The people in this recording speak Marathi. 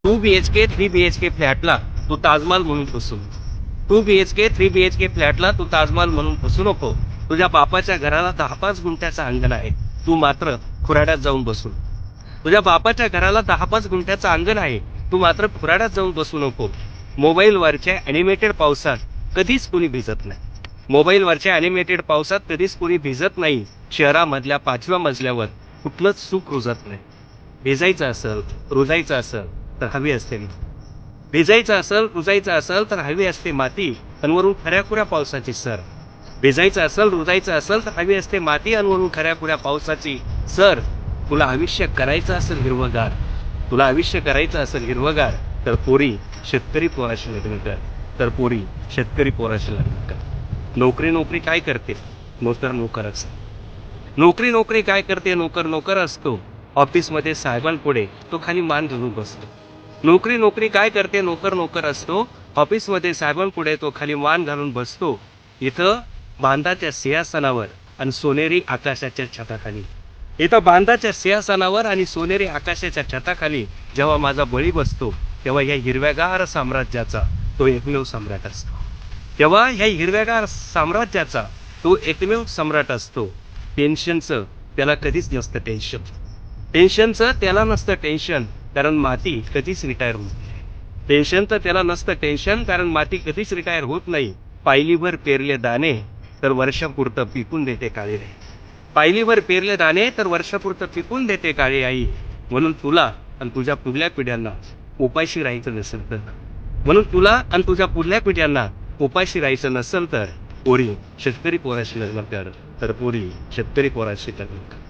2 BHK 3 BHK फ्लॅटला तू ताजमहाल म्हणून बसू. 2 BHK 3 BHK फ्लॅटला तू ताजमहाल म्हणून बसू नको. तुझ्या बापाच्या घराला 10-5 गुंठ्याचं अंगण आहे, तू मात्र खुराड्यात जाऊन बसू. तुझ्या बापाच्या घराला 10-5 गुंठ्याचं अंगण आहे, तू मात्र खुराड्यात जाऊन बसू नको. मोबाईलवरच्या ॲनिमेटेड पावसात कधीच कुणी भिजत नाही. मोबाईलवरच्या ॲनिमेटेड पावसात कधीच कुणी भिजत नाही. शहरामधल्या 5व्या मजल्यावर कुठलंच सुख रुजत नाही. भिजायचं असेल, रुजायचं असेल तर हवी असते मी. भिजायचं असेल, रुजायचं असेल तर हवी असते माती अनवरून खऱ्याखुऱ्या पावसाची सर. भिजायचं असेल, रुजायचं असेल तर हवी असते माती अनवरून खऱ्याखुऱ्या पावसाची सर. तुला आयुष्य करायचं असेल हिरवगार, तुला आयुष्य करायचं असेल हिरवगार, तर पोरी शेतकरी पोराशी लग्न कर. तर पोरी शेतकरी पोराशी लग्न कर. नोकरी नोकरी काय करते, नोकर नोकर असतो. नोकरी नोकरी काय करते, नोकर नोकर असतो. ऑफिसमध्ये साहेबांपुढे तो खाली मान धरून बसतो. नोकरी नोकरी काय करते, नोकर नोकर असतो. ऑफिसमध्ये साहेबांपुढे तो खाली मान घालून बसतो. इथं बांधाच्या सिंहासनावर आणि सोनेरी आकाशाच्या छताखाली, इथं बांधाच्या सिंहासनावर आणि सोनेरी आकाशाच्या छताखाली जेव्हा माझा बळी बसतो, तेव्हा या हिरव्यागार साम्राज्याचा तो एकमेव सम्राट असतो. तेव्हा ह्या हिरव्यागार साम्राज्याचा तो एकमेव सम्राट असतो. टेन्शनचं त्याला कधीच नसतं टेन्शन. टेन्शनचं त्याला नसतं टेन्शन, कारण माती कधीच रिटायर होत नाही. टेन्शनचं त्याला नसतं टेन्शन, कारण माती कधीच रिटायर होत नाही. पायलीभर पेरले दाणे तर वर्षापुरतं पिकून देते काळी आई. पायलीभर पेरले दाणे तर वर्षापुरतं पिकून देते काळी आई. म्हणून तुला आणि तुझ्या पुढल्या पिढ्यांना उपाशी राहायचं नसेल तर, म्हणून तुला आणि तुझ्या पुढल्या पिढ्यांना उपाशी राहायचं नसेल तर पोरी शेतकरी पोराशी लग्न कर. तर पोरी शेतकरी पोराशी लग्न कर.